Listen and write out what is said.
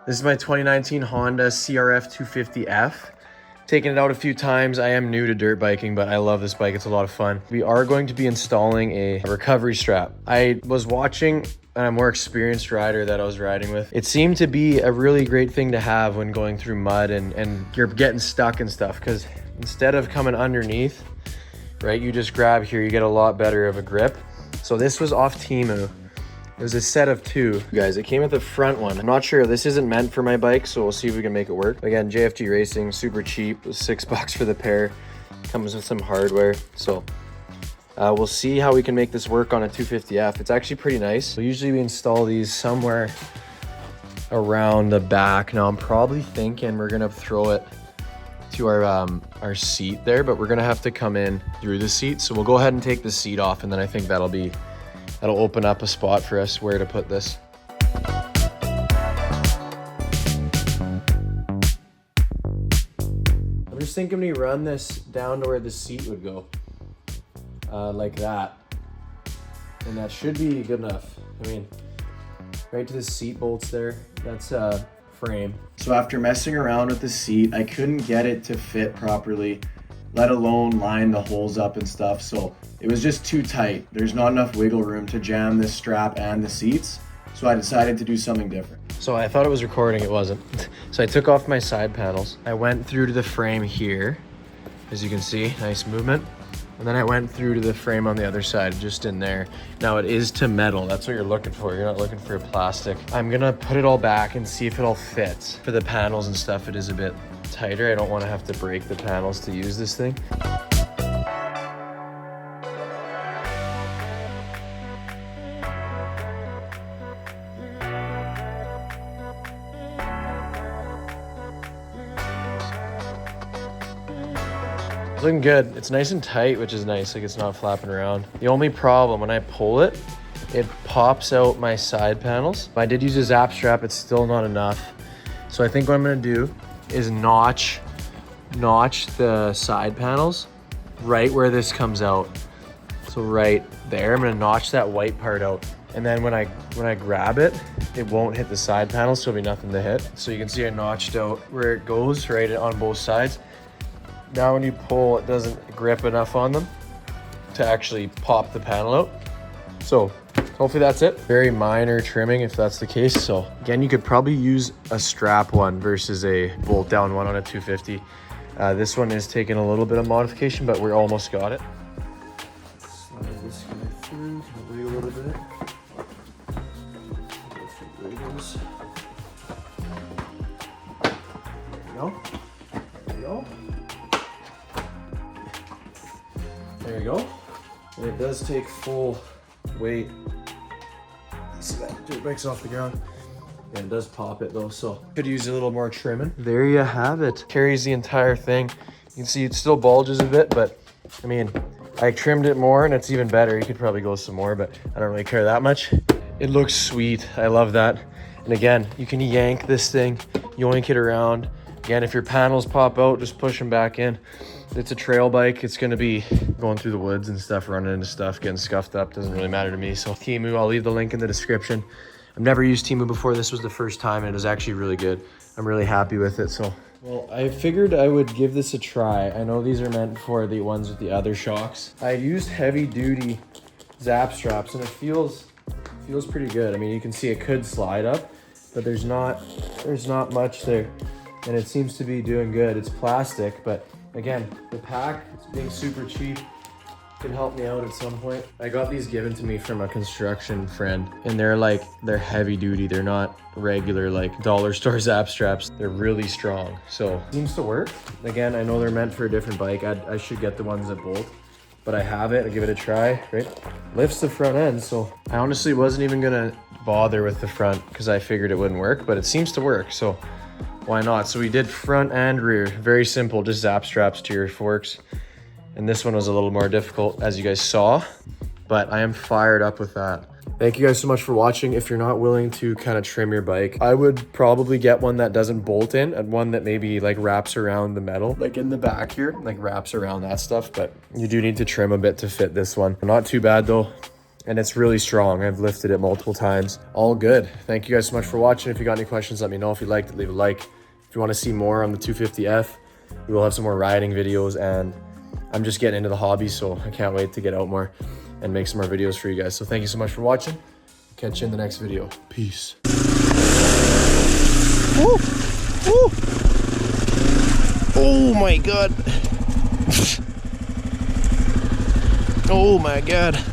This is my 2019 Honda CRF250F. Taken it out a few times. I am new to dirt biking, but I love this bike. It's a lot of fun. We are going to be installing a recovery strap. I was watching a more experienced rider that I was riding with. It seemed to be a really great thing to have when going through mud and you're getting stuck and stuff, because instead of coming underneath, right, you just grab here, you get a lot better of a grip. So this was off TEMU. It was a set of two. Guys, it came with the front one. I'm not sure, this isn't meant for my bike, so we'll see if we can make it work. Again, JFG Racing, super cheap, it was $6 for the pair. Comes with some hardware, so we'll see how we can make this work on a 250F. It's actually pretty nice. So usually we install these somewhere around the back. Now I'm probably thinking we're gonna throw it to our seat there, but we're gonna have to come in through the seat. So we'll go ahead and take the seat off, and then I think that'll open up a spot for us where to put this. I'm just thinking we run this down to where the seat would go, like that. And that should be good enough. I mean, right to the seat bolts there, that's frame. So after messing around with the seat, I couldn't get it to fit properly, let alone line the holes up and stuff. So it was just too tight. There's not enough wiggle room to jam this strap and the seats. So I decided to do something different. So I thought it was recording, it wasn't. So I took off my side panels. I went through to the frame here. As you can see, nice movement. And then I went through to the frame on the other side, just in there. Now it is to metal, that's what you're looking for. You're not looking for plastic. I'm gonna put it all back and see if it all fits. For the panels and stuff, it is a bit tighter. I don't wanna have to break the panels to use this thing. Looking good. It's nice and tight, which is nice, like it's not flapping around. The only problem, when I pull it, it pops out my side panels. I did use a zap strap, it's still not enough. So I think what I'm gonna do is notch the side panels right where this comes out. So right there, I'm gonna notch that white part out. And then when I grab it, it won't hit the side panels, so it'll be nothing to hit. So you can see I notched out where it goes, right on both sides. Now when you pull, it doesn't grip enough on them to actually pop the panel out. So hopefully that's it. Very minor trimming if that's the case. So again, you could probably use a strap one versus a bolt down one on a 250. This one is taking a little bit of modification, but we're almost got it. Slide this guy through, wiggle a little bit. Wiggles. There we go. There we go. There you go. And it does take full weight. You see that dirt bike's off the ground. And it does pop it though, so could use a little more trimming. There you have it. Carries the entire thing. You can see it still bulges a bit, but I mean, I trimmed it more and it's even better. You could probably go some more, but I don't really care that much. It looks sweet. I love that. And again, you can yank this thing, yoink it around. Again, if your panels pop out, just push them back in. It's a trail bike. It's gonna be going through the woods and stuff, running into stuff, getting scuffed up. Doesn't really matter to me. So TEMU, I'll leave the link in the description. I've never used TEMU before. This was the first time and it was actually really good. I'm really happy with it. So, well, I figured I would give this a try. I know these are meant for the ones with the other shocks. I used heavy duty zap straps and it feels pretty good. I mean, you can see it could slide up, but there's not much there. And it seems to be doing good. It's plastic, but again, the pack, it's being super cheap, could help me out at some point. I got these given to me from a construction friend, and they're heavy duty. They're not regular like dollar store zap straps. They're really strong, so seems to work. Again, I know they're meant for a different bike. I should get the ones that bolt, but I have it. I'll give it a try. Right, lifts the front end, so I honestly wasn't even gonna bother with the front because I figured it wouldn't work, but it seems to work, so why not? So we did front and rear. Very simple, just zap straps to your forks. And this one was a little more difficult, as you guys saw, but I am fired up with that. Thank you guys so much for watching. If you're not willing to kind of trim your bike, I would probably get one that doesn't bolt in and one that maybe like wraps around the metal, like in the back here, like wraps around that stuff. But you do need to trim a bit to fit this one. Not too bad though. and it's really strong. I've lifted it multiple times. All good. Thank you guys so much for watching. If you got any questions, let me know. If you liked it, leave a like. If you want to see more on the 250F, we will have some more riding videos, and I'm just getting into the hobby, so I can't wait to get out more and make some more videos for you guys. So thank you so much for watching. Catch you in the next video. Peace. Woo! Woo! Oh my god. Oh my god.